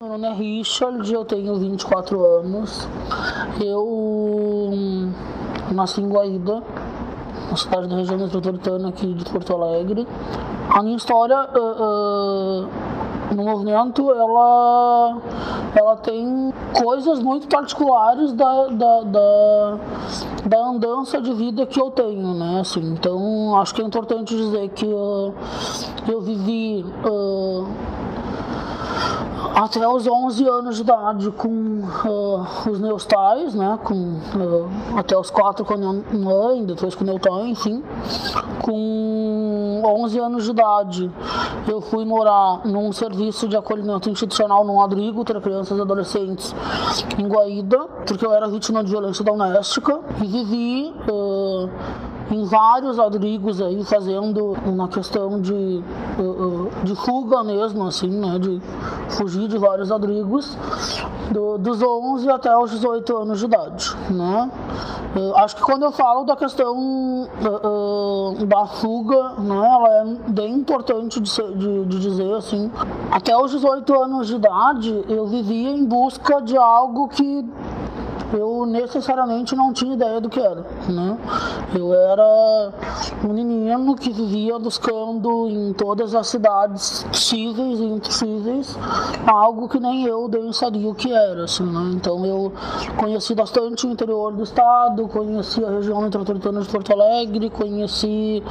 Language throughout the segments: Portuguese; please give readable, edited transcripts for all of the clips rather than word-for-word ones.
Meu nome é Richard, eu tenho 24 anos. Eu nasci em Guaíba, uma cidade da região metropolitana aqui de Porto Alegre. A minha história no movimento, ela tem coisas muito particulares da andança de vida que eu tenho, né? Assim, então, acho que é importante dizer que eu vivi até os 11 anos de idade com os meus pais, né? Até os 4 com a minha mãe, depois com o meu pai, enfim. Com 11 anos de idade, eu fui morar num serviço de acolhimento institucional, num abrigo para crianças e adolescentes em Guaíba, porque eu era vítima de violência doméstica e vivi em vários abrigos aí, fazendo uma questão de fuga mesmo, assim, né, de fugir de vários abrigos, dos 11 até os 18 anos de idade, né. Acho que quando eu falo da questão da fuga, né, ela é bem importante de dizer, assim, até os 18 anos de idade eu vivia em busca de algo que eu necessariamente não tinha ideia do que era, né? Eu era um menino que vivia buscando em todas as cidades possíveis e impossíveis algo que nem eu bem sabia o que era, assim, né? Então eu conheci bastante o interior do estado, conheci a região metropolitana de Porto Alegre, conheci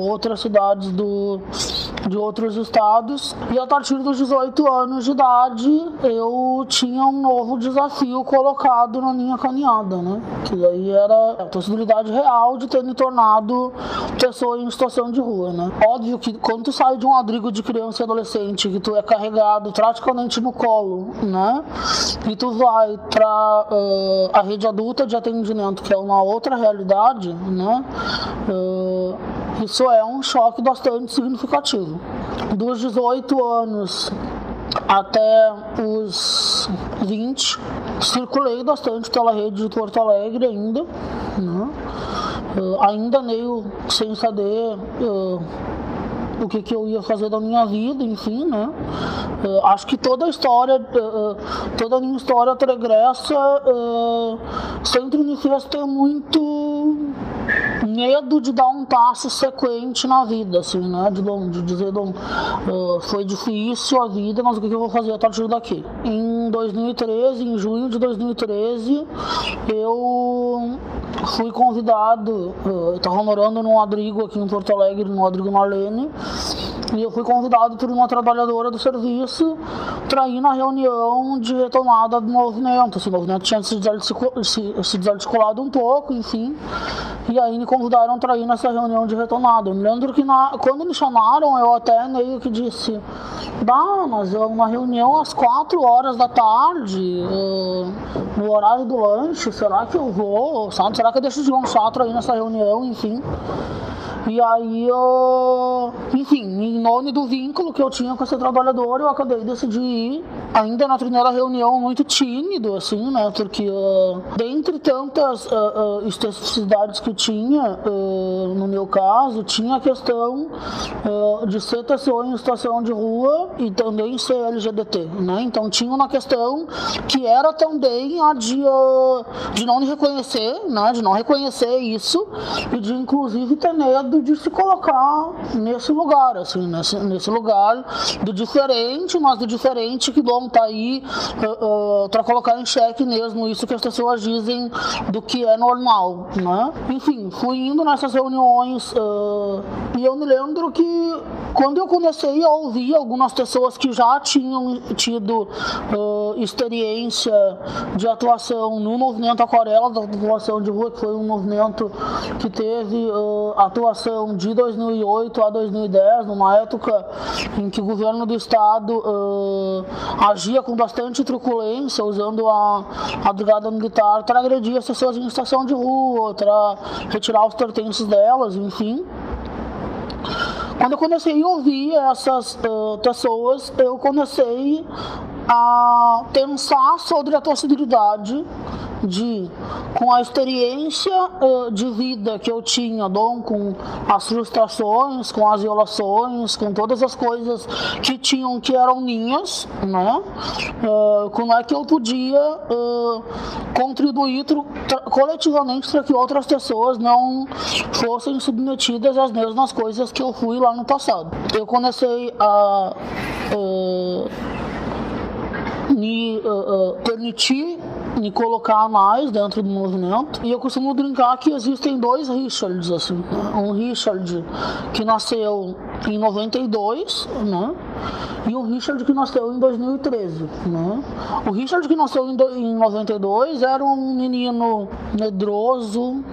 outras cidades de outros estados, e a partir dos 18 anos de idade eu tinha um novo desafio colocado na minha caminhada, né? Que daí era a possibilidade real de ter me tornado pessoa em situação de rua, né? Óbvio que quando tu sai de um abrigo de criança e adolescente, que tu é carregado praticamente no colo, né? E tu vai para a rede adulta de atendimento, que é uma outra realidade, né? Isso é um choque bastante significativo. Dos 18 anos até os 20, circulei bastante pela rede de Porto Alegre ainda, né? Ainda meio sem saber o que eu ia fazer da minha vida, enfim, né? Acho que toda a minha história pregressa sempre me fez ter muito medo de dar um passo sequente na vida, assim, né? De dizer, foi difícil a vida, mas o que eu vou fazer a partir daqui? Em 2013, em junho de 2013, eu fui convidado, eu estava morando num abrigo aqui em Porto Alegre, no abrigo Marlene, e eu fui convidado por uma trabalhadora do serviço para ir na reunião de retomada do movimento. Assim, o movimento tinha se desarticulado um pouco, enfim, e aí me convidaram para ir nessa reunião de retomada. Eu me lembro que quando me chamaram, eu até meio que disse: mas é uma reunião às 4 horas da tarde, no horário do lanche, será que eu vou, sabe? Será que eu deixo de lanchar para ir nessa reunião, enfim. E aí, enfim, em nome do vínculo que eu tinha com essa trabalhadora, eu acabei decidindo ir, ainda na primeira reunião, muito tímido, assim, né, porque dentre tantas especificidades que tinha, no meu caso, tinha a questão de ser pessoa em situação de rua e também ser LGBT, né, então tinha uma questão que era também a de não me reconhecer, né, de não reconhecer isso e de, inclusive, ter medo de se colocar nesse lugar, assim, nesse lugar do diferente, mas do diferente que, bom, tá aí para colocar em xeque mesmo isso que as pessoas dizem do que é normal, né? Enfim, fui indo nessas reuniões e eu me lembro que quando eu comecei a ouvir algumas pessoas que já tinham tido experiência de atuação no movimento Aquarela da população de rua, que foi um movimento que teve atuação de 2008 a 2010, numa época em que o governo do estado agia com bastante truculência, usando a brigada militar para agredir as pessoas em situação de rua, para retirar os pertences delas, enfim. Quando eu comecei a ouvir essas pessoas, eu comecei a pensar sobre a possibilidade com a experiência de vida que eu tinha, com as frustrações, com as violações, com todas as coisas que eram minhas, né? Como é que eu podia contribuir coletivamente para que outras pessoas não fossem submetidas às mesmas coisas que eu fui lá no passado. Eu comecei a me permitir me colocar mais dentro do movimento, e eu costumo brincar que existem dois Richards, assim, né? Um Richard que nasceu em 92, né? E um Richard que nasceu em 2013, né? O Richard que nasceu em 92 era um menino medroso,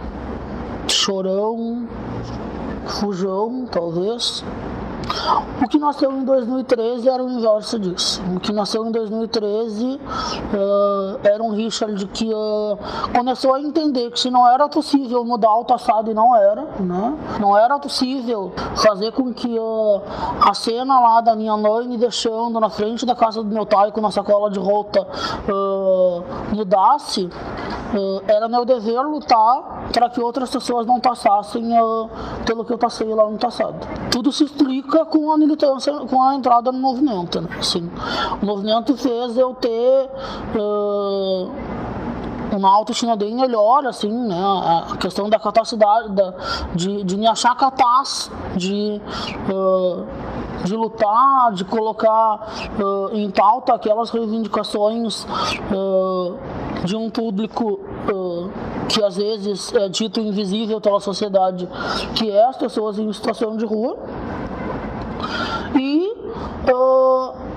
chorão, fujão, talvez. O que nasceu em 2013 era o inverso disso. O que nasceu em 2013 era um Richard que começou a entender que se não era possível mudar o passado, e não era, né? Não era possível fazer com que a cena lá da minha mãe me deixando na frente da casa do meu pai com uma sacola de roupa mudasse. Era meu dever lutar para que outras pessoas não passassem pelo que eu passei lá no passado. Tudo se explica com a militância, com a entrada no movimento, né? Assim, o movimento fez eu ter uma autoestima bem melhor, assim, né? A questão da capacidade de me achar capaz de lutar, de colocar em pauta aquelas reivindicações de um público que às vezes é dito invisível pela sociedade, que é as pessoas em situação de rua. E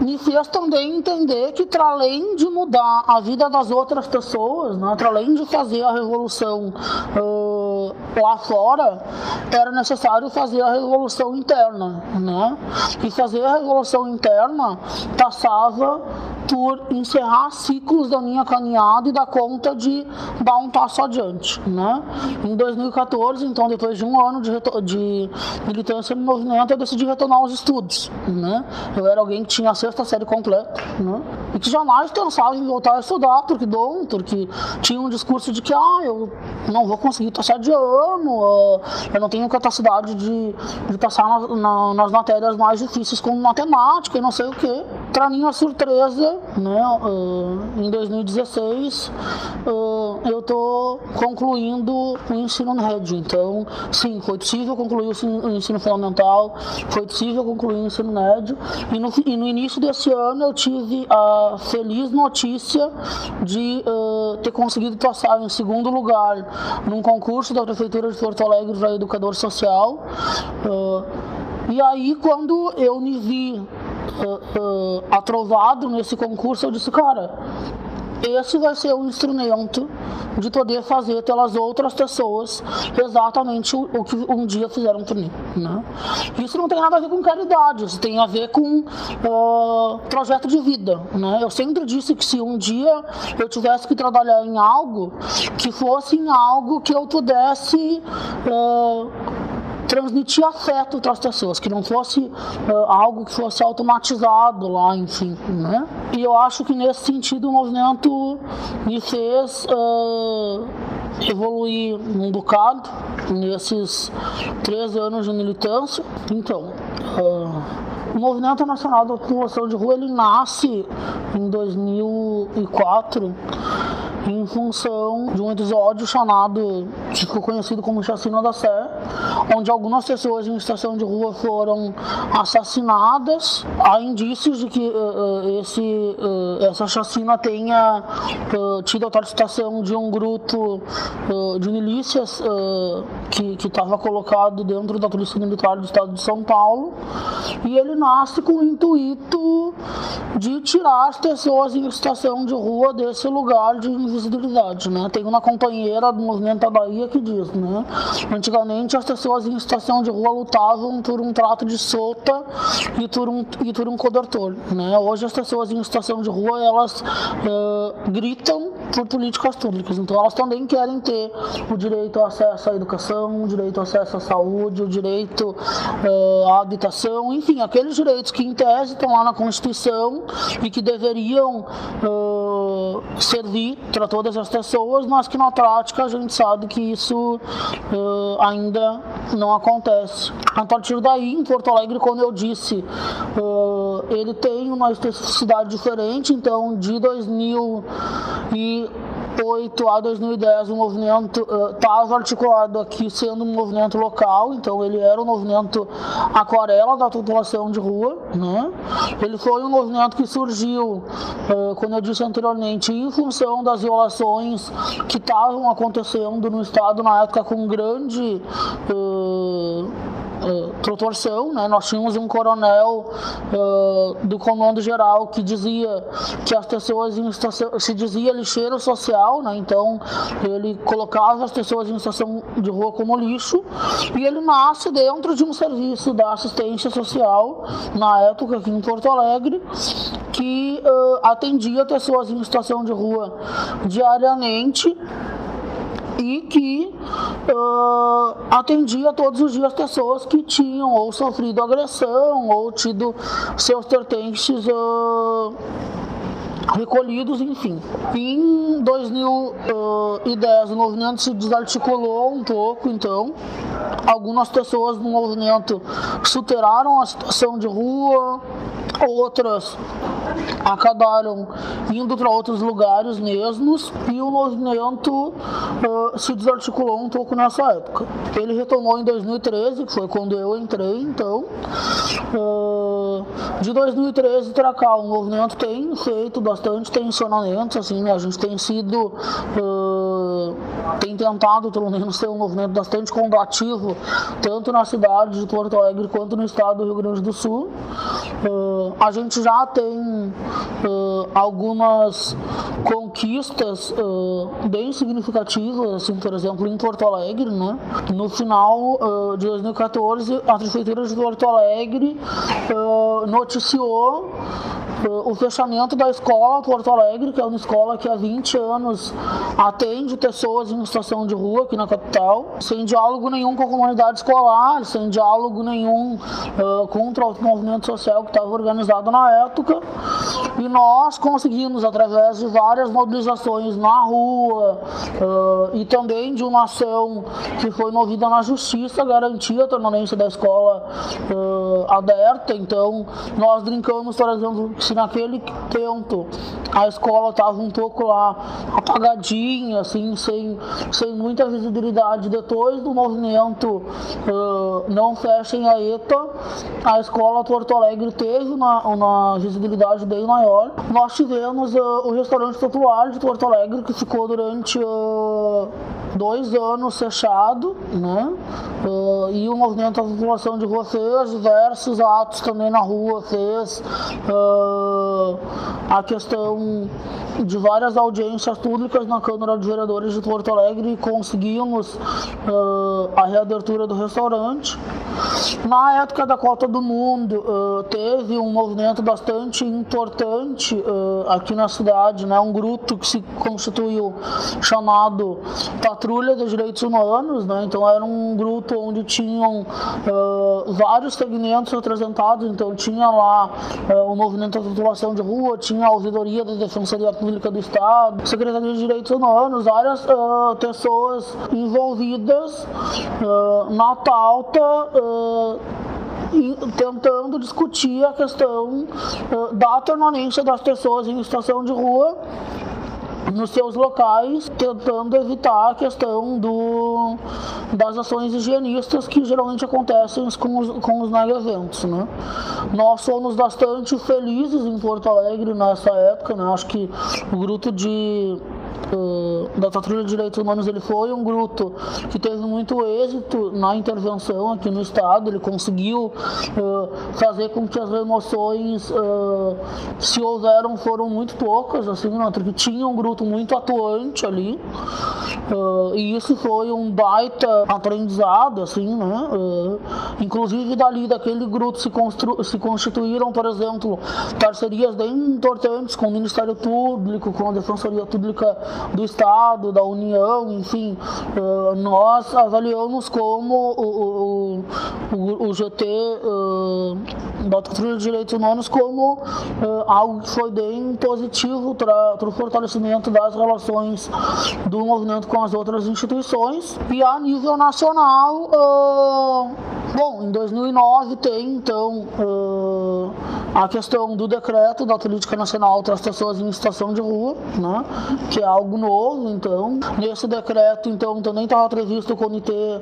me fez também entender que, para além de mudar a vida das outras pessoas, né, para além de fazer a revolução lá fora, era necessário fazer a revolução interna, né? E fazer a revolução interna passava por encerrar ciclos da minha caminhada e dar conta de dar um passo adiante, né? Em 2014, então, depois de um ano de militância no movimento, eu decidi retornar aos estudos, né? Eu era alguém que tinha a sexta série completa, né? E que jamais pensava em voltar a estudar, porque tinha um discurso de que eu não vou conseguir passar de ano, eu não tenho capacidade de passar nas matérias mais difíceis como matemática e não sei o que. Para minha surpresa, né, em 2016 eu estou concluindo o ensino médio. Então, sim, foi possível concluir o ensino fundamental, foi possível concluir o ensino médio, e no início desse ano eu tive a feliz notícia de ter conseguido passar em segundo lugar num concurso da Prefeitura de Porto Alegre para educador social. E aí, quando eu me vi aprovado nesse concurso, eu disse, cara, esse vai ser o instrumento de poder fazer pelas outras pessoas exatamente o que um dia fizeram por mim, né? Isso não tem nada a ver com caridade, isso tem a ver com projeto de vida, né? Eu sempre disse que se um dia eu tivesse que trabalhar em algo, que fosse em algo que eu pudesse transmitir afeto para as pessoas, que não fosse algo que fosse automatizado lá, enfim, né? E eu acho que nesse sentido o movimento me fez evoluir um bocado nesses 3 anos de militância. Então, o Movimento Nacional da População de Rua, ele nasce em 2004 em função de um episódio que ficou conhecido como Chacina da Sé, onde algumas pessoas em situação de rua foram assassinadas. Há indícios de que essa chacina tenha tido a participação de um grupo de milícias que estava colocado dentro da Polícia Militar do Estado de São Paulo, e ele nasce com o intuito de tirar as pessoas em situação de rua desse lugar de invisibilidade, né? Tem uma companheira do Movimento da Bahia que diz, né? Antigamente as pessoas em situação de rua lutavam por um trato de solta e por um cobertor, né? Hoje as pessoas em situação de rua, elas gritam por políticas públicas, então elas também querem ter o direito ao acesso à educação, o direito ao acesso à saúde, o direito à habitação, enfim, aqueles direitos que em tese estão lá na Constituição e que deveriam servir para todas as pessoas, mas que na prática a gente sabe que isso ainda não acontece. A partir daí, em Porto Alegre, como eu disse, ele tem uma especificidade diferente, então de 2008 a 2010 o movimento estava articulado aqui sendo um movimento local, então ele era um movimento aquarela da população de rua, né? Ele foi um movimento que surgiu, como eu disse anteriormente, em função das violações que estavam acontecendo no estado na época com grande proporção, né? Nós tínhamos um coronel do Comando Geral que dizia que as pessoas em situação, se dizia lixeiro social, né? Então ele colocava as pessoas em situação de rua como lixo, e ele nasce dentro de um serviço da assistência social na época aqui em Porto Alegre, que atendia pessoas em situação de rua diariamente e que atendia todos os dias pessoas que tinham ou sofrido agressão ou tido seus pertences recolhidos, enfim. Em 2010 o movimento se desarticulou um pouco, então algumas pessoas no movimento superaram a situação de rua, outras acabaram indo para outros lugares mesmos, e o movimento se desarticulou um pouco nessa época. Ele retomou em 2013, que foi quando eu entrei, então de 2013 para cá o movimento tem feito bastante tensionamento, assim, né? A gente tem sido tem tentado pelo menos ser um movimento bastante combativo, tanto na cidade de Porto Alegre quanto no estado do Rio Grande do Sul. A gente já tem algumas conquistas bem significativas, assim, por exemplo, em Porto Alegre, né? No final de 2014, a Prefeitura de Porto Alegre noticiou o fechamento da escola Porto Alegre, que é uma escola que há 20 anos atende pessoas em situação de rua aqui na capital, sem diálogo nenhum com a comunidade escolar, sem diálogo nenhum contra o movimento social que estava organizado na época. E nós conseguimos, através de várias mobilizações na rua e também de uma ação que foi movida na justiça, garantir a permanência da escola aberta. Então, nós brincamos, por exemplo, que se naquele tempo a escola estava um pouco lá apagadinha, assim, sem muita visibilidade, depois do movimento Não Fechem a ETA, a escola Porto Alegre teve uma visibilidade bem maior. Nós tivemos o restaurante popular de Porto Alegre, que ficou durante 2 anos fechado, né? E o movimento da população de rua fez diversos atos também na rua, fez a questão de várias audiências públicas na Câmara de Vereadores de Porto Alegre e conseguimos a reabertura do restaurante. Na época da Copa do Mundo, teve um movimento bastante importante aqui na cidade, né? Um grupo que se constituiu chamado Patrulha dos Direitos Humanos, né? Então era um grupo onde tinham vários segmentos representados, então tinha lá o movimento da população de rua, tinha a ouvidoria da Defensoria Pública do Estado, Secretaria de Direitos Humanos, várias pessoas envolvidas na pauta e tentando discutir a questão da permanência das pessoas em situação de rua nos seus locais, tentando evitar a questão das ações higienistas que geralmente acontecem com os mega-eventos, né? Nós fomos bastante felizes em Porto Alegre nessa época, né? Acho que o grupo da Patrulha de Direitos Humanos, ele foi um grupo que teve muito êxito na intervenção aqui no estado. Ele conseguiu fazer com que as remoções, se houveram, foram muito poucas, assim, né? Porque tinha um grupo muito atuante ali, e isso foi um baita aprendizado, assim, né? Inclusive dali daquele grupo se constituíram, por exemplo, parcerias bem importantes com o Ministério Público, com a Defensoria Pública do Estado, da União, enfim. Nós avaliamos como o GT da Trilha de Direitos Humanos como algo que foi bem positivo para o fortalecimento das relações do movimento com as outras instituições. E a nível nacional, bom, em 2009 tem então a questão do decreto da Política Nacional das Pessoas em Situação de Rua, né, que é algo novo. Então, nesse decreto, então, também estava previsto o Comitê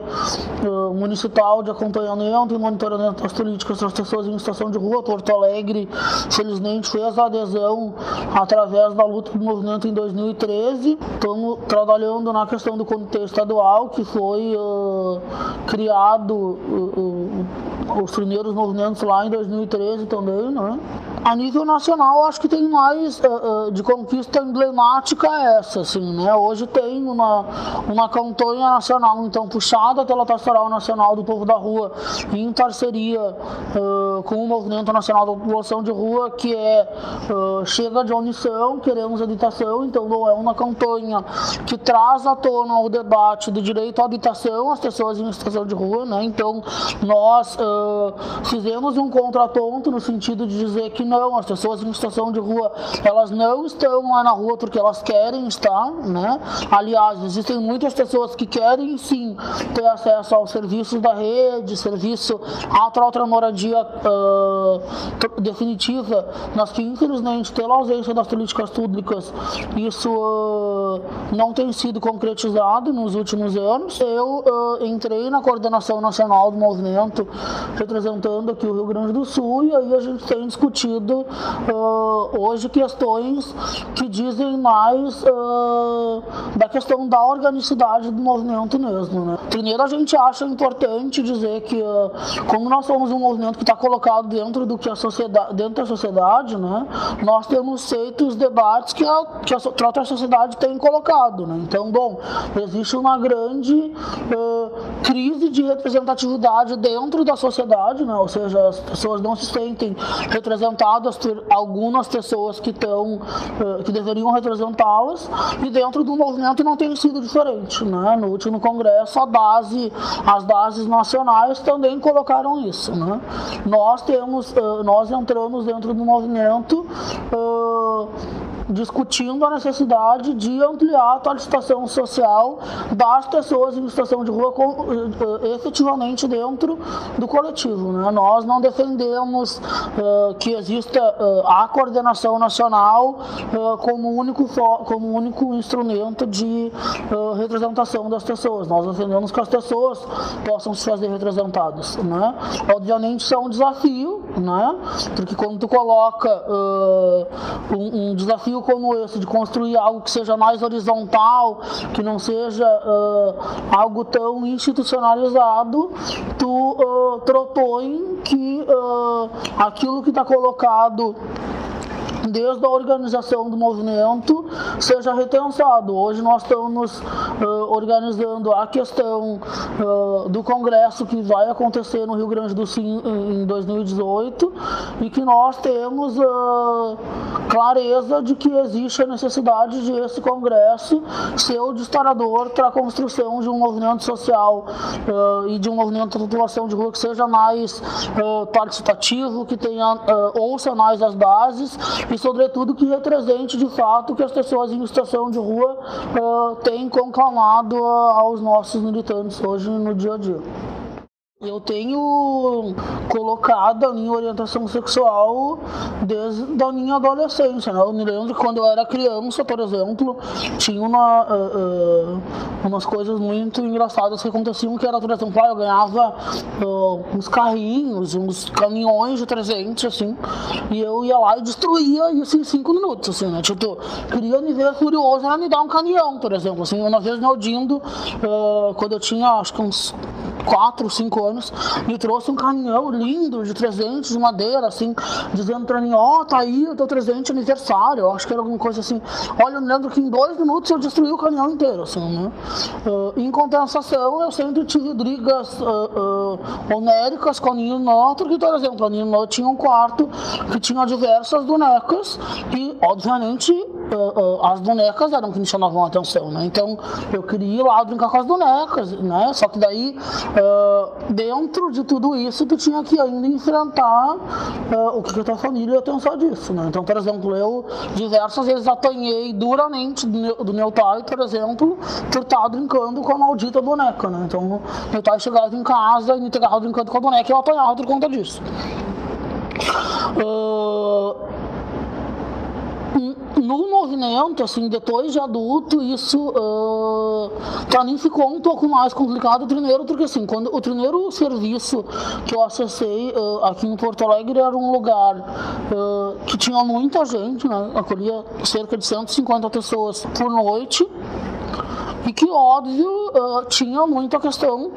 Municipal de Acompanhamento e Monitoramento das Políticas das Pessoas em Situação de Rua. Porto Alegre, felizmente, fez a adesão através da luta do movimento em 2013. Estamos trabalhando na questão do Comitê Estadual, que foi criado os primeiros movimentos lá em 2013 também, né? A nível nacional, acho que tem mais de conquista emblemática essa, assim, né? Hoje tem uma campanha nacional, então, puxada pela Pastoral Nacional do Povo da Rua, em parceria com o Movimento Nacional da População de Rua, que é Chega de Omissão, Queremos Habitação. Então, não é uma campanha que traz à tona o debate do direito à habitação às pessoas em situação de rua, né? Então, nós fizemos um contraponto no sentido de dizer que não, as pessoas em situação de rua, elas não estão lá na rua porque elas querem estar, né? Aliás, existem muitas pessoas que querem sim ter acesso aos serviços da rede, serviço à própria moradia definitiva, mas que infelizmente pela ausência das políticas públicas isso não tem sido concretizado nos últimos anos. Eu entrei na coordenação nacional do movimento representando aqui o Rio Grande do Sul, e aí a gente tem discutido hoje questões que dizem mais da questão da organicidade do movimento mesmo, né? Primeiro, a gente acha importante dizer que como nós somos um movimento que está colocado dentro do que a sociedade, dentro da sociedade, né, nós temos feito os debates que a própria sociedade tem colocado, né? Então, bom, existe uma grande crise de representatividade dentro da sociedade, né? Ou seja, as pessoas não se sentem representadas por algumas pessoas que deveriam representá-las, e dentro do movimento não tem sido diferente, né? No último congresso, as bases nacionais também colocaram isso, né? Nós entramos dentro do movimento discutindo a necessidade de ampliar a participação social das pessoas em situação de rua efetivamente dentro do coletivo, né? Nós não defendemos que exista a coordenação nacional como único instrumento de representação das pessoas. Nós defendemos que as pessoas possam se fazer representadas, né? Obviamente isso é um desafio, né? Porque quando tu coloca um desafio como esse de construir algo que seja mais horizontal, que não seja algo tão institucionalizado, tu propõe que aquilo que está colocado desde a organização do movimento seja repensado. Hoje nós estamos organizando a questão do congresso que vai acontecer no Rio Grande do Sul em 2018, e que nós temos clareza de que existe a necessidade de esse congresso ser o disparador para a construção de um movimento social e de um movimento da população de rua que seja mais participativo, que ouça mais as bases e, sobretudo, que represente de fato o que as pessoas em situação de rua têm conclamado aos nossos militantes hoje no dia a dia. Eu tenho colocado a minha orientação sexual desde a minha adolescência, né? Eu me lembro que quando eu era criança, por exemplo, tinha umas coisas muito engraçadas que aconteciam, que era, por exemplo, eu ganhava uns carrinhos, uns caminhões de 300, assim, e eu ia lá e destruía isso em 5 minutos, assim, né? Tipo, queria me ver furioso, era me dar um caminhão, por exemplo, assim. Uma vez me audindo, quando eu tinha, acho que uns 4, 5 anos, me trouxe um caminhão lindo de 300 de madeira, assim, dizendo pra mim, tá aí o teu 300 de aniversário. Eu acho que era alguma coisa assim. Olha, eu me lembro que em 2 minutos eu destruí o caminhão inteiro, assim, né? Em compensação, eu sempre tive brigas homéricas com a minha irmã, porque, por exemplo, a minha irmã tinha um quarto que tinha diversas bonecas e, obviamente, as bonecas eram que me chamavam a atenção, né? Então eu queria ir lá brincar com as bonecas, né? Só que daí, dentro de tudo isso, tu tinha que ainda enfrentar o que a tua família ia pensar disso, né? Então, por exemplo, eu diversas vezes apanhei duramente do meu pai, por exemplo, por estar brincando com a maldita boneca, né? Então, meu pai chegava em casa e me pegava brincando com a boneca e eu apanhava por conta disso. No movimento, assim, depois de adulto, isso pra mim ficou um pouco mais complicado primeiro, porque assim, quando o primeiro serviço que eu acessei aqui em Porto Alegre era um lugar que tinha muita gente, né? Acolhia cerca de 150 pessoas por noite e que, óbvio, tinha muita questão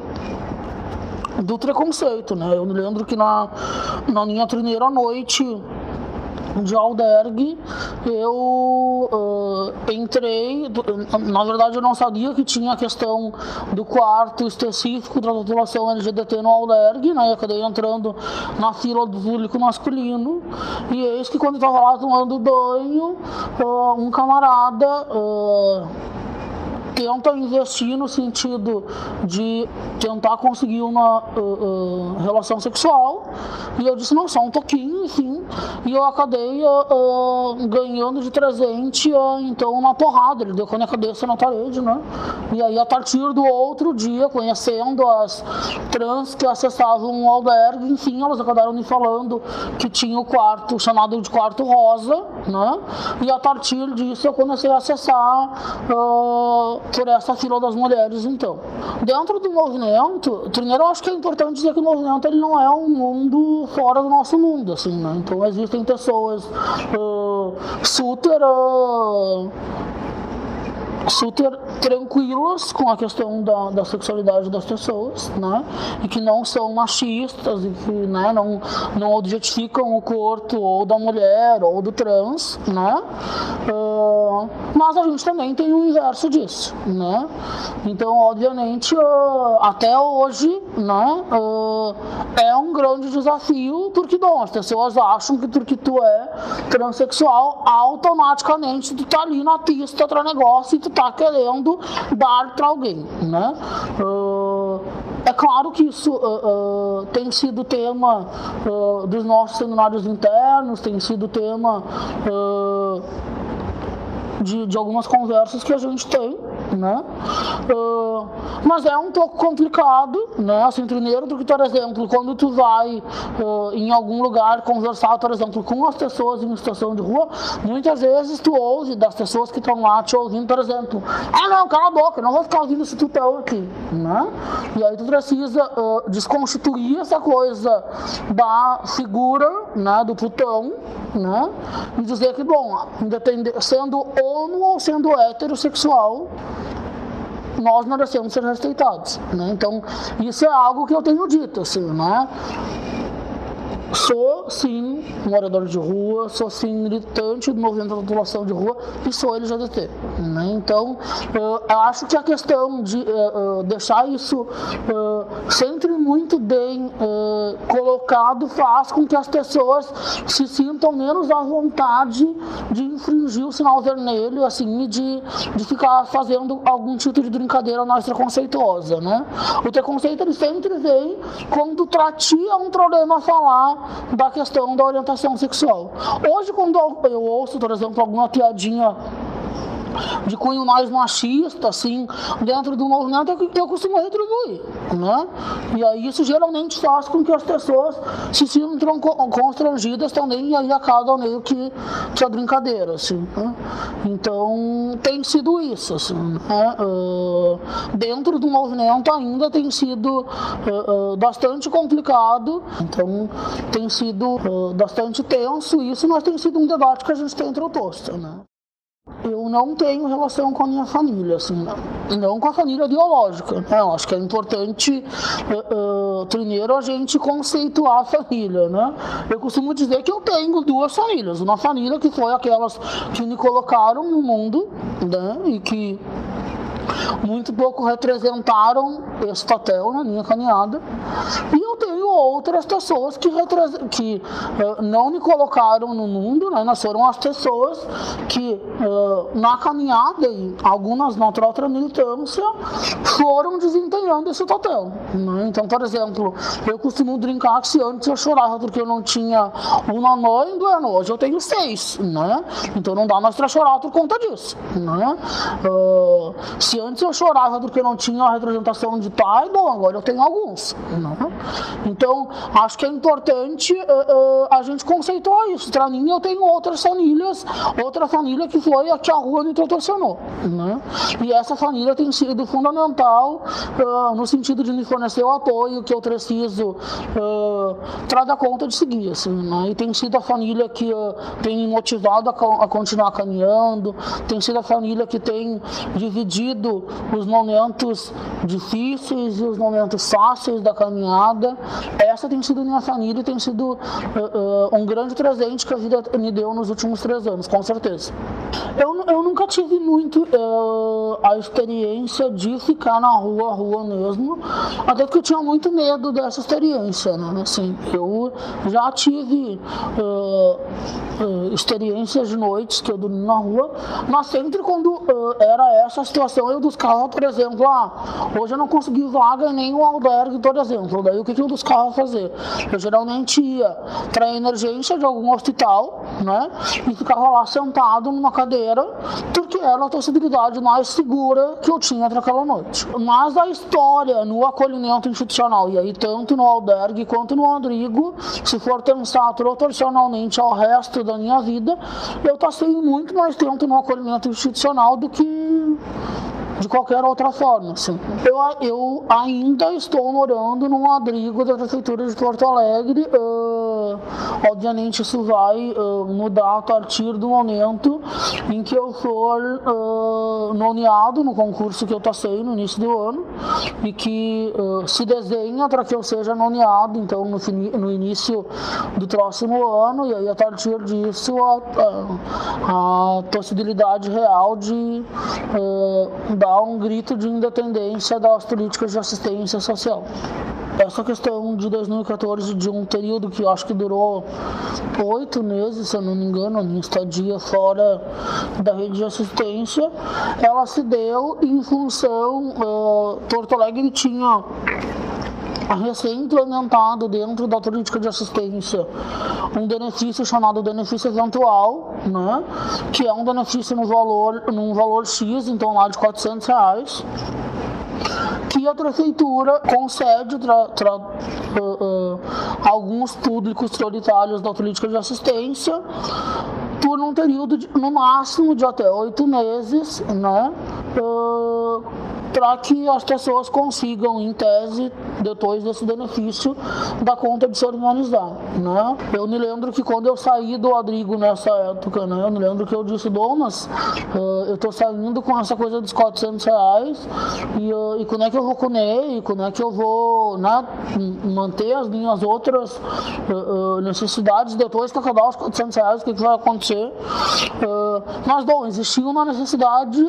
do preconceito, né? Eu me lembro que na minha primeira noite de albergue, eu entrei, na verdade eu não sabia que tinha a questão do quarto específico da população LGBT no albergue, né? Eu acabei entrando na fila do público masculino, e eis que quando eu estava lá tomando banho, um camarada tenta investir no sentido de tentar conseguir uma relação sexual, e eu disse, não, só um pouquinho, enfim, e eu acabei ganhando de presente, então, uma porrada. Ele deu com a minha cabeça na parede, né? E aí, a partir do outro dia, conhecendo as trans que acessavam o albergue, enfim, elas acabaram me falando que tinha o quarto, chamado de quarto rosa, né? E a partir disso eu comecei a acessar por essa fila das mulheres, então. Dentro do movimento, primeiro eu acho que é importante dizer que o movimento ele não é um mundo fora do nosso mundo, assim, né? Então existem pessoas super tranquilas com a questão da sexualidade das pessoas, né? E que não são machistas e que, né, não objetificam o corpo ou da mulher ou do trans, né? Mas a gente também tem o inverso disso, né? Então, obviamente, até hoje, né, é um grande desafio, porque, bom, as pessoas acham que porque tu é transexual, automaticamente tu tá ali na pista pra negócio e tu tá querendo dar para alguém, né? É claro que isso tem sido tema dos nossos seminários internos, tem sido tema de algumas conversas que a gente tem, né? Mas é um pouco complicado, né? Assim, primeiro, porque, por exemplo, quando tu vai em algum lugar conversar, por exemplo, com as pessoas em situação de rua, muitas vezes tu ouve das pessoas que estão lá te ouvindo, por exemplo, não, cala a boca, eu não vou ficar ouvindo esse tutão aqui, né? E aí tu precisa desconstituir essa coisa da figura, né, do tutão, né? E dizer que, bom, sendo homo ou sendo heterossexual, nós merecemos ser respeitados, né? Então, isso é algo que eu tenho dito, assim, né? Sou, sim, morador de rua, sou, sim, militante do movimento da população de rua e sou LGBT, né? Então, eu acho que a questão de deixar isso sempre muito bem colocado faz com que as pessoas se sintam menos à vontade de infringir o sinal vermelho, assim, e de ficar fazendo algum tipo de brincadeira mais preconceituosa, né? O preconceito, ele sempre vem quando pra ti é um problema falar da questão da orientação sexual. Hoje, quando eu ouço, por exemplo, alguma piadinha de cunho mais machista, assim, dentro do movimento, eu costumo retribuir, né? E aí isso geralmente faz com que as pessoas se sintam constrangidas também, e aí acaba meio que a brincadeira, assim, né? Então, tem sido isso, assim, né? Dentro do movimento ainda tem sido bastante complicado, então tem sido bastante tenso isso, mas tem sido um debate que a gente tem proposto, né? Eu não tenho relação com a minha família, assim, não com a família biológica, né? Eu acho que é importante primeiro a gente conceituar a família, né? Eu costumo dizer que eu tenho duas famílias, uma família que foi aquelas que me colocaram no mundo, né? E que muito pouco representaram esse papel na minha caminhada, e eu tenho outras pessoas que não me colocaram no mundo, né? Mas foram as pessoas que na caminhada, e algumas na própria militância, foram desempenhando esse papel, né? Então, por exemplo, eu costumo brincar que se antes eu chorava porque eu não tinha uma mãe, bueno, hoje eu tenho 6, né? Então não dá mais para chorar por conta disso, né? Se antes eu chorava porque eu não tinha a representação de pai, bom, agora eu tenho alguns, né? Então, acho que é importante a gente conceituar isso. Para mim, eu tenho outras famílias, outra família que foi a que a rua me proporcionou, né? E essa família tem sido fundamental no sentido de me fornecer o apoio que eu preciso para dar conta de seguir, assim, né? E tem sido a família que tem me motivado a continuar caminhando, tem sido a família que tem dividido os momentos difíceis e os momentos fáceis da caminhada. Essa tem sido minha família e tem sido um grande presente que a vida me deu nos últimos 3 anos, com certeza. Eu nunca tive muito a experiência de ficar na rua mesmo, até porque eu tinha muito medo dessa experiência, né? Assim, eu já tive experiências de noites que eu dormi na rua, mas sempre quando era essa situação, eu buscava, por exemplo, hoje eu não consegui vaga em nenhum albergue, por exemplo, daí o que eu buscava fazer? Eu geralmente ia para a emergência de algum hospital, né, e ficava lá sentado numa cadeira, porque era a possibilidade mais segura que eu tinha para aquela noite. Mas a história no acolhimento institucional, e aí tanto no albergue quanto no abrigo, se for pensar proporcionalmente ao resto da minha vida, eu passei muito mais tempo no acolhimento institucional do que de qualquer outra forma, assim. Eu ainda estou morando num abrigo da Prefeitura de Porto Alegre. Obviamente isso vai mudar a partir do momento em que eu for nomeado no concurso que eu passei no início do ano e que se desenha para que eu seja nomeado, então, no início do próximo ano, e aí a partir disso a possibilidade real de dar um grito de independência das políticas de assistência social. Essa questão de 2014, de um período que eu acho que durou 8 meses, se eu não me engano, a minha estadia fora da rede de assistência, ela se deu em função, Porto Alegre tinha recém-implementado dentro da política de assistência um benefício chamado benefício eventual, né, que é um benefício num valor X, então lá de R$400, que a prefeitura concede para alguns públicos prioritários da política de assistência por um período no máximo de até 8 meses, né, para que as pessoas consigam, em tese, depois desse benefício, dar conta de se organizar, né? Eu me lembro que quando eu saí do abrigo nessa época, né, eu me lembro que eu disse, mas eu estou saindo com essa coisa dos R$400 e como é que eu vou comer, e como é que eu vou, né, manter as minhas outras necessidades depois que acabar os R$400, o que vai acontecer? Mas, bom, existia uma necessidade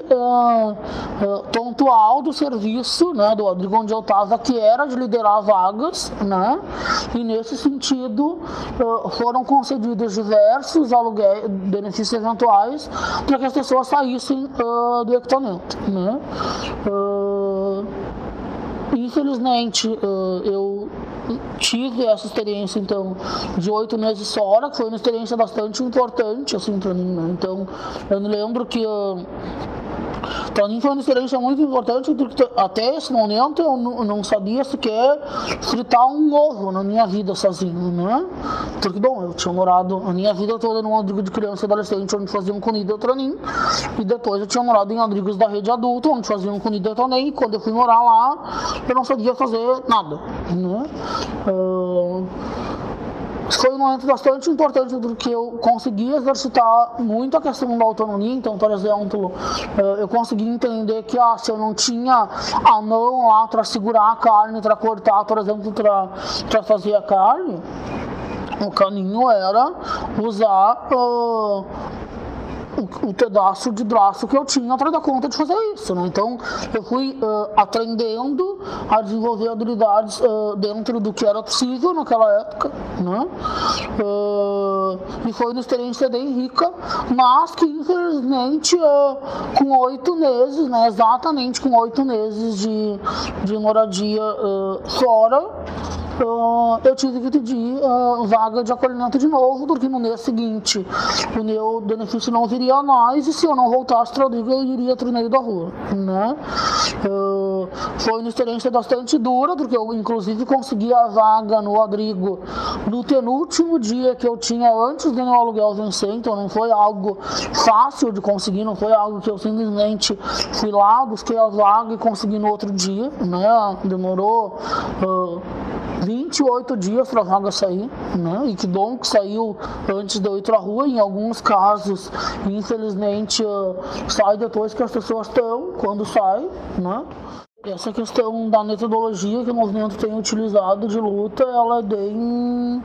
pontual do serviço, né, do abrigo onde eu estava, que era de liderar vagas, né, e nesse sentido foram concedidos diversos benefícios eventuais para que as pessoas saíssem do equipamento, né. Infelizmente, eu tive essa experiência, então, de 8 meses fora, que foi uma experiência bastante importante, assim, para mim, né? Então, eu me lembro que para mim foi uma experiência muito importante, porque até esse momento eu não sabia sequer fritar um ovo na minha vida sozinho, né? Porque, bom, eu tinha morado a minha vida toda num abrigo de criança e adolescente onde faziam comida para mim, e depois eu tinha morado em abrigos da rede adulta onde faziam comida também, e quando eu fui morar lá, eu não sabia fazer nada, né? Foi um momento bastante importante porque eu consegui exercitar muito a questão da autonomia. Então, por exemplo, eu consegui entender que se eu não tinha a mão lá para segurar a carne, para cortar, por exemplo, para fazer a carne, o caminho era usar o pedaço de braço que eu tinha para dar conta de fazer isso, né? Então eu fui aprendendo a desenvolver habilidades dentro do que era possível naquela época, né? E foi uma experiência bem rica, mas que infelizmente com 8 meses, né? Exatamente com 8 meses de moradia fora, eu tive que pedir vaga de acolhimento de novo, porque no mês seguinte o meu benefício não viria mais, e se eu não voltasse para o Rodrigo, eu iria para o meio da rua, né? Foi uma experiência bastante dura, porque eu inclusive consegui a vaga no Rodrigo no penúltimo dia que eu tinha antes do meu aluguel vencer, então não foi algo fácil de conseguir, não foi algo que eu simplesmente fui lá, busquei a vaga e consegui no outro dia, né? Demorou 28 dias para a vaga sair, né? E que bom que saiu antes de eu ir para a rua. Em alguns casos, infelizmente, sai depois que as pessoas estão, quando sai, né? Essa questão da metodologia que o movimento tem utilizado de luta, ela é bem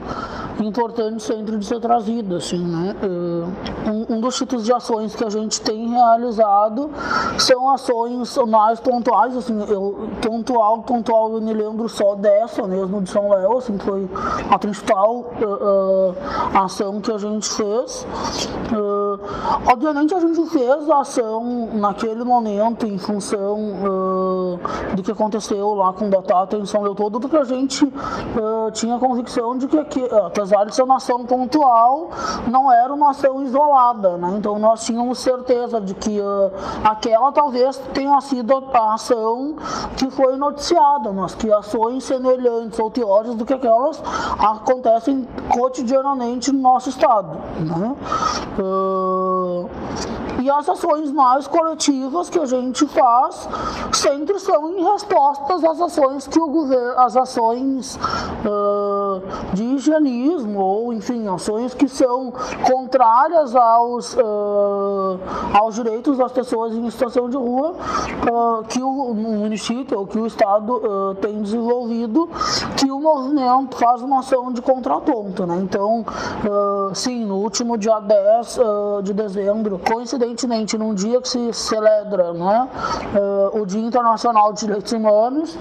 importante sempre de ser trazida, assim, né? Um dos tipos de ações que a gente tem realizado são ações mais pontuais, assim, pontual, eu me lembro só dessa mesmo de São Léo, assim, foi a principal ação que a gente fez. Obviamente a gente fez a ação naquele momento em função do que aconteceu lá com o Batata em São Leopoldo, porque a gente tinha a convicção de que, apesar de ser uma ação pontual, não era uma ação isolada, né? Então nós tínhamos certeza de que aquela talvez tenha sido a ação que foi noticiada, mas que ações semelhantes ou piores do que aquelas acontecem cotidianamente no nosso estado, né? E as ações mais coletivas que a gente faz sempre são em respostas às ações que o governo, as ações de higienismo, ou enfim, ações que são contrárias aos direitos das pessoas em situação de rua, que o município ou que o estado tem desenvolvido, que o movimento faz uma ação de contraponto, né? Então, sim, no último dia 10 de dezembro, coincidentemente num dia que se celebra, né, o Dia Internacional de Direitos Humanos,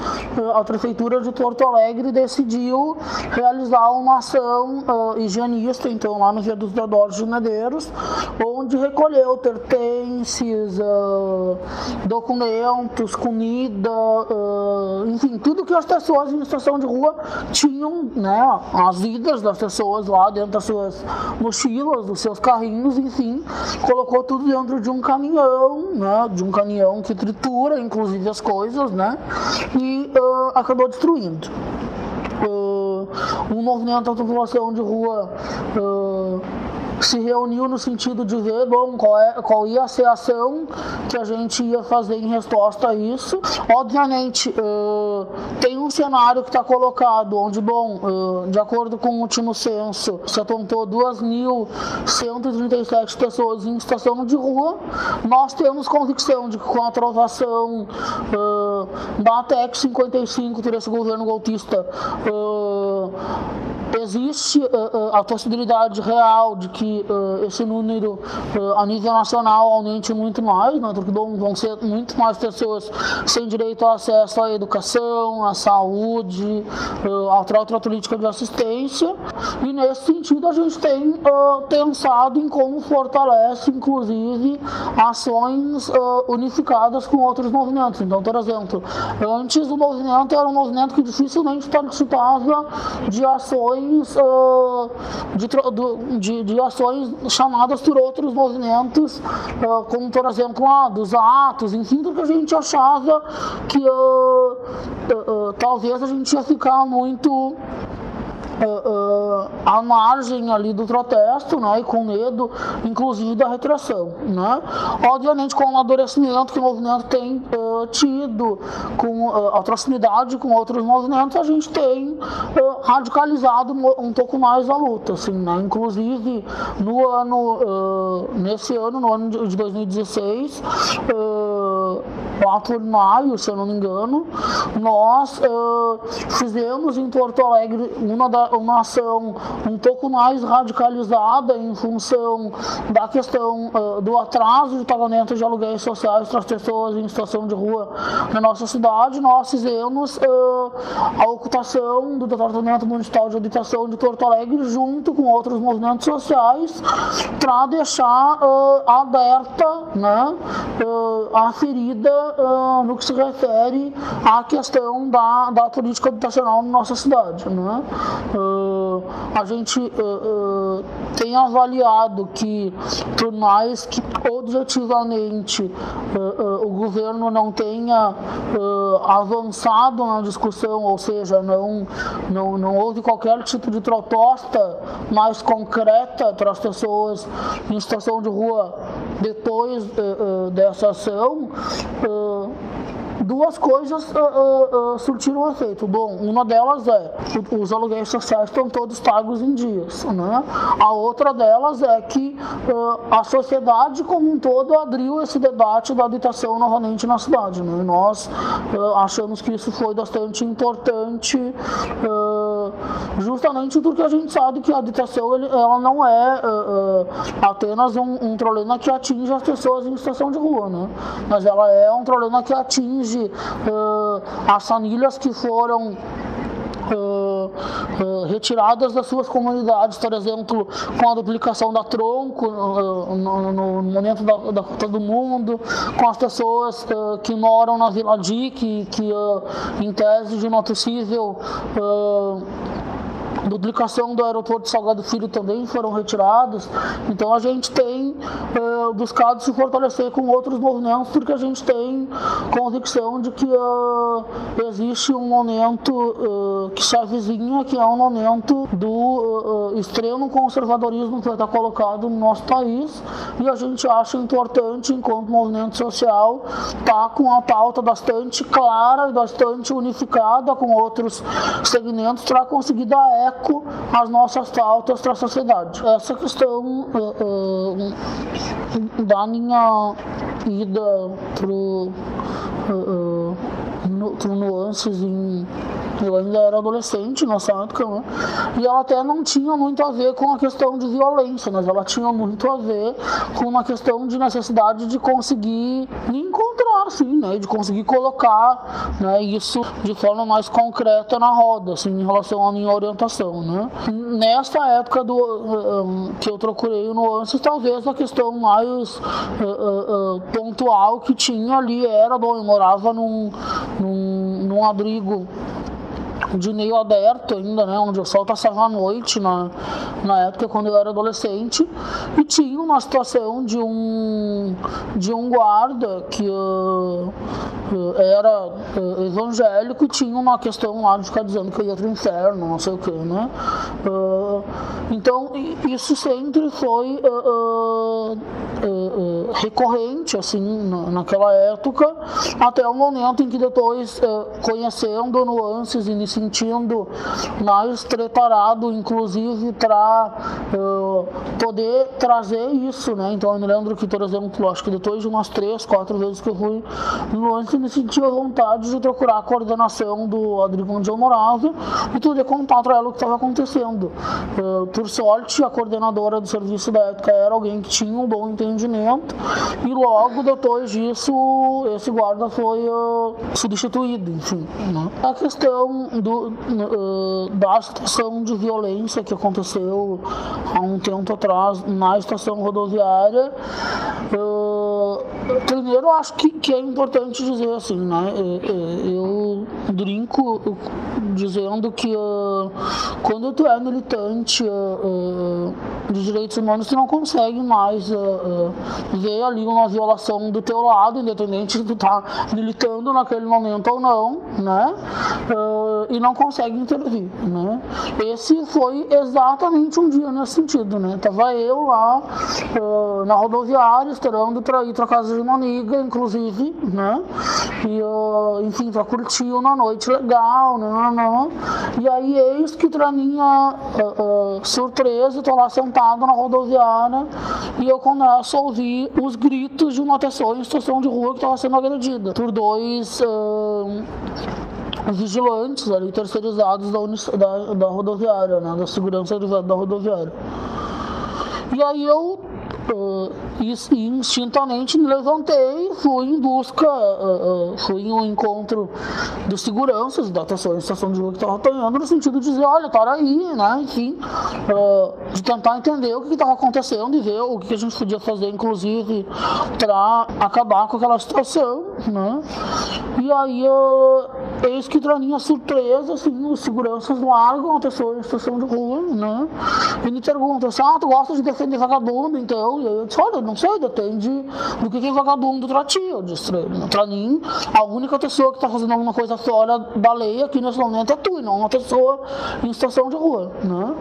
a Prefeitura de Porto Alegre decidiu realizar uma ação higienista, então lá no Viaduto da Borges de Medeiros, onde recolheu pertences, documentos, comida, enfim, tudo que as pessoas em situação de rua tinham, né, as vidas das pessoas lá dentro das suas mochilas, dos seus carrinhos, enfim, colocou tudo dentro de um caminhão, né, de um caminhão que tritura, inclusive, as coisas, né, e acabou destruindo. O movimento da população de rua se reuniu no sentido de ver, bom, qual ia ser a ação que a gente ia fazer em resposta a isso. Obviamente, tem um cenário que está colocado, onde, bom, de acordo com o último censo, se apontou 2.137 pessoas em situação de rua. Nós temos convicção de que com a aprovação da TEC 55 por esse governo golpista, existe a possibilidade real de que esse número a nível nacional aumente muito mais, né, porque vão ser muito mais pessoas sem direito ao acesso à educação, à saúde, a outra política de assistência, e nesse sentido a gente tem pensado em como fortalece, inclusive, ações unificadas com outros movimentos. Então, por exemplo, antes o movimento era um movimento que dificilmente participava de ações de ações chamadas por outros movimentos, como por exemplo dos atos, enfim, porque a gente achava que talvez a gente ia ficar muito à margem ali do protesto, né, e com medo, inclusive, da retração, né. Obviamente, com o amadurecimento que o movimento tem tido, com a proximidade com outros movimentos, a gente tem radicalizado um pouco mais a luta, assim, né. Inclusive, nesse ano, no ano de 2016, lá por maio, se eu não me engano, nós fizemos em Porto Alegre uma ação um pouco mais radicalizada em função da questão do atraso de pagamento de aluguéis sociais para as pessoas em situação de rua na nossa cidade. Nós fizemos a ocupação do Departamento Municipal de Habitação de Porto Alegre junto com outros movimentos sociais para deixar aberta, né, a ferida no que se refere à questão da política habitacional na nossa cidade, né? A gente tem avaliado que, por mais que objetivamente o governo não tenha avançado na discussão, ou seja, não houve qualquer tipo de proposta mais concreta para as pessoas em situação de rua depois dessa ação, duas coisas surtiram efeito. Bom, uma delas é os aluguéis sociais estão todos pagos em dias, né? A outra delas é que a sociedade como um todo abriu esse debate da habitação novamente na cidade, né? E nós achamos que isso foi bastante importante, justamente porque a gente sabe que a habitação ela não é apenas um problema que atinge as pessoas em situação de rua, né? Mas ela é um problema que atinge as famílias que foram retiradas das suas comunidades, por exemplo, com a duplicação da Tronco no momento da Copa do Mundo, com as pessoas que moram na Vila Dique, que em tese de não possível duplicação do aeroporto de Salgado Filho também foram retirados. Então a gente tem buscado se fortalecer com outros movimentos, porque a gente tem convicção de que existe um momento que se avizinha, que é um momento do extremo conservadorismo que está colocado no nosso país, e a gente acha importante, enquanto movimento social, estar com a pauta bastante clara e bastante unificada com outros segmentos para conseguir dar eco às nossas pautas para a sociedade. Essa questão da minha ida pro Nuances eu ainda era adolescente nessa época, né? E ela até não tinha muito a ver com a questão de violência, mas ela tinha muito a ver com uma questão de necessidade de conseguir me encontrar, assim, né? De conseguir colocar, né, isso de forma mais concreta na roda, assim, em relação à minha orientação, né? Nessa época que eu procurei o Nuances, talvez a questão mais pontual que tinha ali era, bom, eu morava num abrigo de meio aberto ainda, né, onde eu só passava a noite na época quando eu era adolescente, e tinha uma situação de um guarda que era evangélico, e tinha uma questão lá de ficar dizendo que eu ia pro inferno, não sei o que, né? Então isso sempre foi recorrente, assim, naquela época, até o momento em que depois, conhecendo Nuances e me sentindo mais preparado, inclusive, para poder trazer isso, né? Então eu me lembro que, por exemplo, acho que depois de umas 3, 4 vezes que eu fui no Nuances, me sentia vontade de procurar a coordenação do abrigo onde eu morava e poder contar para ela o que estava acontecendo. Por sorte, a coordenadora do serviço da época era alguém que tinha um bom entendimento, e logo depois disso esse guarda foi substituído, enfim, né? A questão da situação de violência que aconteceu há um tempo atrás na estação rodoviária, primeiro eu acho que é importante dizer assim, né? Eu brinco dizendo que quando tu é militante de direitos humanos, tu não consegue mais ver ali uma violação do teu lado, independente de tu tá militando naquele momento ou não, né? E não consegue intervir, né? Esse foi exatamente um dia nesse sentido, né? Tava eu lá na rodoviária esperando para ir para casa de uma amiga, inclusive, né? E enfim, para curtir uma noite legal, né? E aí eis que, para minha surpresa, tô lá sentado na rodoviária e eu começo a ouvir os gritos de uma pessoa em situação de rua que estava sendo agredida por dois vigilantes ali, terceirizados da rodoviária, né, da segurança da rodoviária. E aí eu instintamente me levantei, fui em busca, fui em um encontro de seguranças da estação de rua que estava apanhando, no sentido de dizer, olha, para aí, né, enfim, de tentar entender o que estava acontecendo e ver o que a gente podia fazer, inclusive, para acabar com aquela situação, né. E aí, eis que, para minha surpresa, assim, os seguranças largam a pessoa em estação de rua, né, e me perguntam assim, tu gosta de defender vagabundo, então? E aí eu disse, olha, não sei, depende do que é vagabundo pra ti. Eu disse, pra mim, a única pessoa que tá fazendo alguma coisa fora da lei aqui nesse momento é tu, e não uma pessoa em situação de rua, né?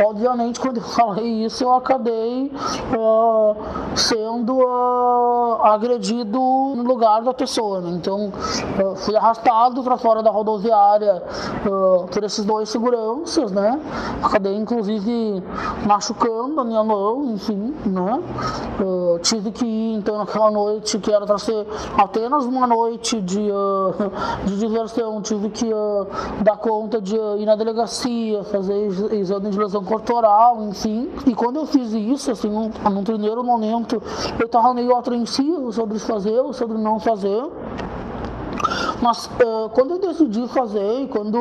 Obviamente, quando eu falei isso, eu acabei sendo agredido no lugar da pessoa, né? Então, fui arrastado pra fora da rodoviária por esses dois seguranças, né? Acabei, inclusive, machucando a minha mão, enfim, né? Tive que ir, então, naquela noite, que era para ser apenas uma noite de diversão, tive que dar conta de ir na delegacia, fazer exame de lesão corporal, enfim. E quando eu fiz isso, assim, num primeiro momento, eu estava meio apreensivo sobre fazer ou sobre não fazer. Mas quando eu decidi fazer, quando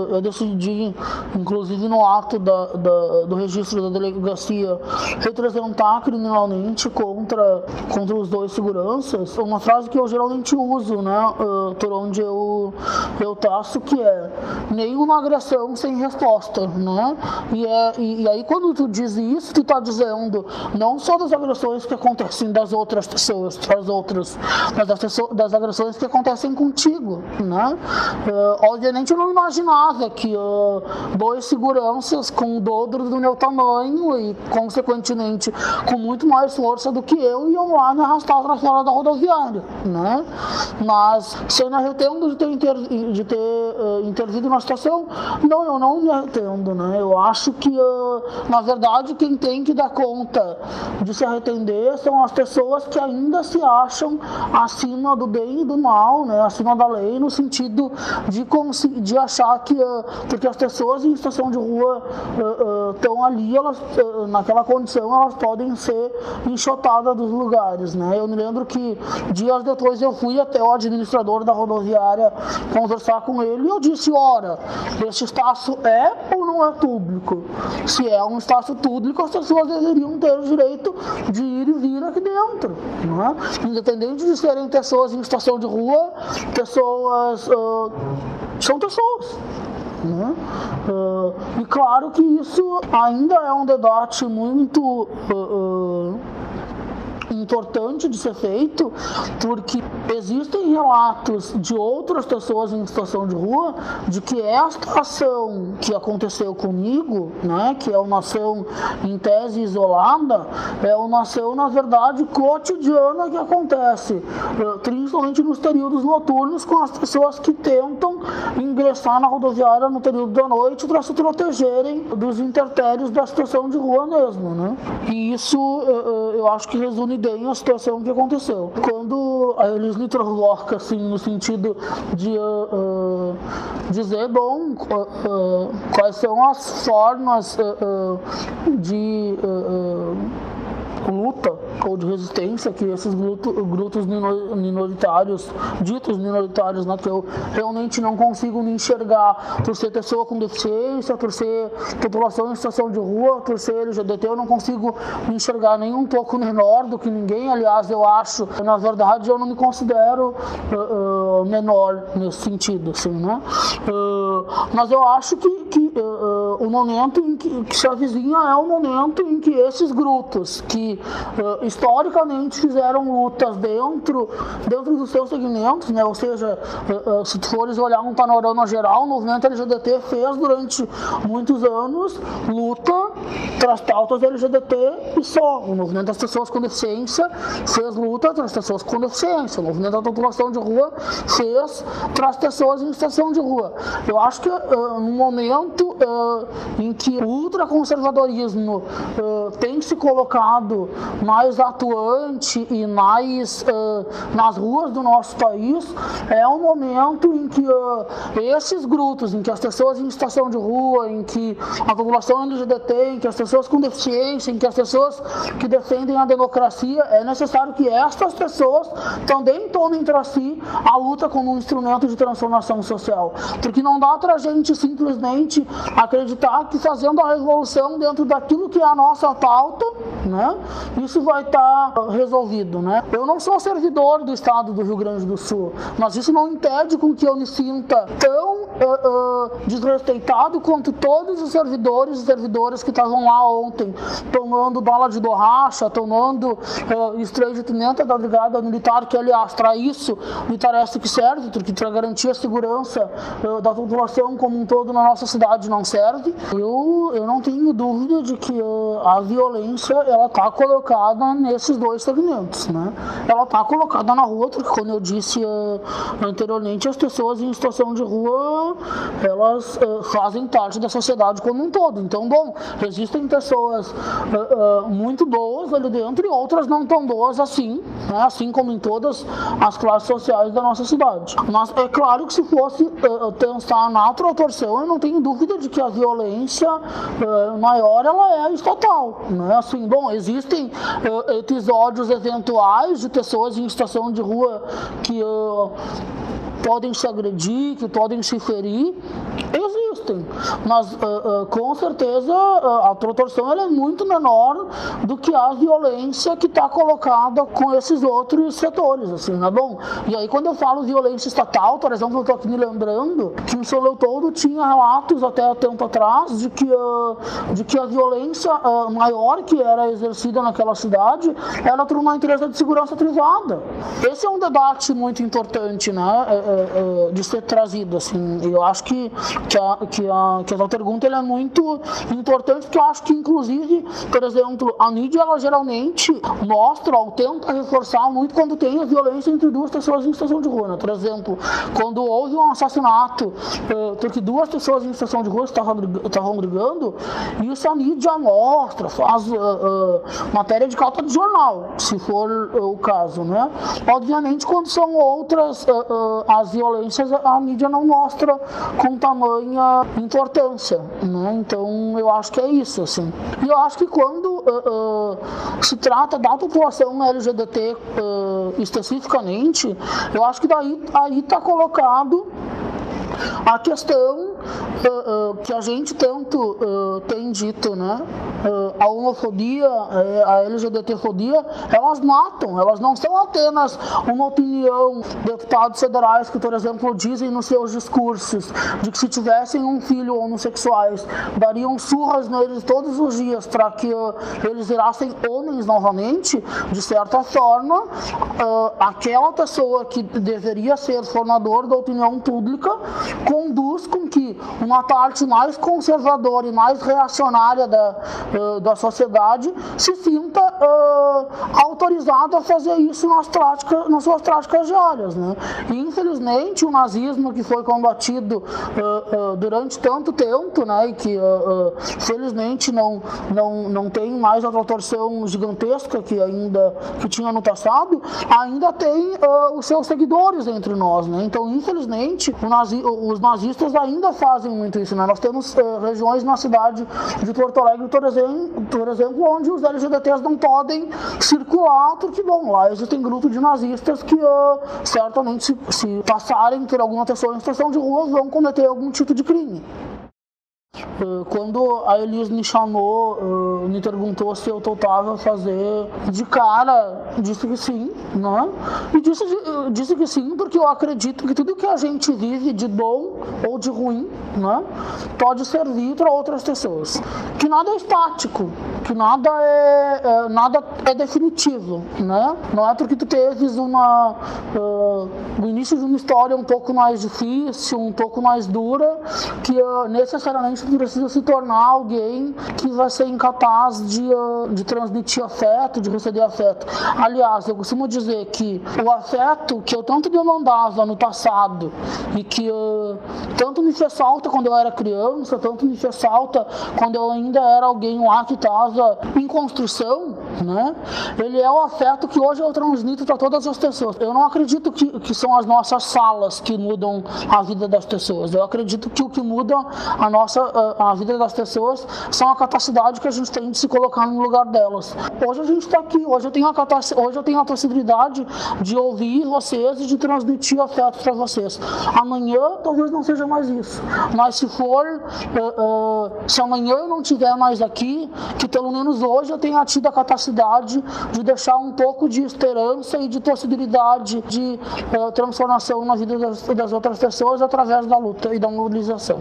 eu decidi, inclusive no ato do registro da delegacia, representar criminalmente contra os dois seguranças, uma frase que eu geralmente uso, né, por onde eu taço, que é nenhuma agressão sem resposta, né? E aí quando tu diz isso, tu tá dizendo não só das agressões que acontecem das outras pessoas, mas das agressões que acontecem contigo, né? Obviamente eu não imaginava que dois seguranças com o dobro do meu tamanho e consequentemente com muito mais força do que eu iam lá me arrastar para fora da rodoviária, né? Mas se eu me arrependo de ter intervido na situação, não, eu não me arrependo, né? Eu acho que na verdade quem tem que dar conta de se arrepender são as pessoas que ainda se acham acima do bem e do mal, né? Acima da lei, no sentido de achar que porque as pessoas em situação de rua estão ali, elas naquela condição, elas podem ser enxotadas dos lugares, né? Eu me lembro que dias depois eu fui até o administrador da rodoviária conversar com ele e eu disse, ora, este espaço é ou não é público? Se é um espaço público, as pessoas deveriam ter o direito de ir e vir aqui dentro, né? Independente de serem pessoas em situação de rua, são pessoas, né? E claro que isso ainda é um debate muito importante de ser feito, porque existem relatos de outras pessoas em situação de rua de que esta ação que aconteceu comigo, né, que é uma ação em tese isolada, é uma ação, na verdade, cotidiana que acontece, principalmente nos períodos noturnos, com as pessoas que tentam ingressar na rodoviária no período da noite para se protegerem dos intempéries da situação de rua mesmo, né? E isso eu acho que resume bem a situação que aconteceu. Quando eles me provocam, assim, no sentido de dizer, bom, quais são as formas de luta ou de resistência que esses grupos minoritários, ditos minoritários, né, que eu realmente não consigo me enxergar por ser pessoa com deficiência, por ser população em situação de rua, por ser LGBT, eu não consigo me enxergar nem um pouco menor do que ninguém. Aliás, eu acho, na verdade, eu não me considero menor nesse sentido, assim, né? Mas eu acho que o momento em que se avizinha é o momento em que esses grupos que historicamente fizeram lutas dentro dos seus segmentos, né? Ou seja, se tu fores olhar um panorama geral, o movimento LGBT fez durante muitos anos luta para as pautas LGBT e só. O movimento das pessoas com deficiência fez luta para as pessoas com deficiência. O movimento da população de rua fez para as pessoas em situação de rua. Eu acho acho que no momento em que o ultraconservadorismo tem se colocado mais atuante e mais nas ruas do nosso país, é um momento em que esses grupos, em que as pessoas em situação de rua, em que a população LGBT, em que as pessoas com deficiência, em que as pessoas que defendem a democracia, é necessário que estas pessoas também tomem para si a luta como um instrumento de transformação social. Porque não dá para a gente simplesmente acreditar que fazendo a revolução dentro daquilo que é a nossa pauta, né, isso vai estar resolvido, né? Eu não sou servidor do estado do Rio Grande do Sul, mas isso não impede com que eu me sinta tão desrespeitado quanto todos os servidores e servidoras que estavam lá ontem, tomando bala de borracha, tomando spray de pimenta da brigada militar, que aliás, para isso me parece que serve, porque para garantir a segurança da população como um todo na nossa cidade não serve. Eu não tenho dúvida de que a violência ela está colocada nesses dois segmentos, né? Ela está colocada na rua, porque como eu disse anteriormente, as pessoas em situação de rua, elas fazem parte da sociedade como um todo. Então, bom, existem pessoas muito boas ali dentro e outras não tão boas assim, né? Assim como em todas as classes sociais da nossa cidade. Mas é claro que se fosse pensar na proporção, eu não tenho dúvida de que a violência maior ela é estatal, né? Assim, bom, existem episódios eventuais de pessoas em situação de rua que podem se agredir, que podem se ferir, existem, mas com certeza a proporção ela é muito menor do que a violência que está colocada com esses outros setores, assim, né? Bom, e aí quando eu falo violência estatal, por exemplo, eu estou aqui me lembrando que em São Leopoldo tinha relatos até tempo atrás de que a violência maior que era exercida naquela cidade era por uma empresa de segurança privada. Esse é um debate muito importante, né, de ser trazido, assim. Eu acho que a tua pergunta ela é muito importante, porque eu acho que, inclusive, por exemplo, a mídia ela geralmente mostra ou tenta reforçar muito quando tem a violência entre duas pessoas em situação de rua, né? Por exemplo, quando houve um assassinato porque duas pessoas em situação de rua estavam brigando, isso a mídia mostra, faz matéria de capa de jornal, se for o caso, né? Obviamente, quando são outras as violências, a mídia não mostra com tamanha importância, né? Então eu acho que é isso, assim. E eu acho que quando se trata da população LGBT especificamente, eu acho que daí aí está colocado a questão que a gente tanto tem dito, né? A homofobia, a LGBTfobia, elas matam, elas não são apenas uma opinião de deputados federais que, por exemplo, dizem nos seus discursos de que se tivessem um filho homossexuais, dariam surras neles todos os dias para que eles virassem homens novamente. De certa forma, aquela pessoa que deveria ser formador da opinião pública conduz com que uma parte mais conservadora e mais reacionária da sociedade se sinta autorizada a fazer isso nas suas práticas diárias, né? E, infelizmente, o nazismo que foi combatido durante tanto tempo, né, e que felizmente não tem mais a proporção gigantesca que tinha no passado, ainda tem os seus seguidores entre nós, né? Então, infelizmente, os nazistas ainda fazem muito isso, né? Nós temos regiões na cidade de Porto Alegre, por exemplo, onde os LGBTs não podem circular, porque, bom, lá existem grupos de nazistas que certamente, se passarem por alguma pessoa em situação de rua, vão cometer algum tipo de crime. Quando a Elis me chamou, me perguntou se eu topava fazer, de cara disse que sim, né? E disse que sim, porque eu acredito que tudo que a gente vive de bom ou de ruim, né, pode servir para outras pessoas. Que nada é estático, que nada é definitivo, né? Não é porque tu teves o início de uma história um pouco mais difícil, um pouco mais dura, que necessariamente tu precisa se tornar alguém que vai ser incapaz de transmitir afeto, de receber afeto. Aliás, eu costumo dizer que o afeto que eu tanto demandava no passado e que tanto me fez falta quando eu era criança, tanto me fez falta quando eu ainda era alguém lá que estava em construção, né? Ele é o afeto que hoje eu transmito para todas as pessoas. Eu não acredito que são as nossas falas que mudam a vida das pessoas. Eu acredito que o que muda a vida das pessoas são a capacidade que a gente tem de se colocar no lugar delas. Hoje a gente está aqui, hoje eu tenho a possibilidade de ouvir vocês e de transmitir afeto para vocês. Amanhã talvez não seja mais isso, mas se amanhã eu não estiver mais aqui, que pelo menos hoje eu tenha tido a capacidade de deixar um pouco de esperança e de possibilidade de transformação na vida das outras pessoas através da luta e da mobilização.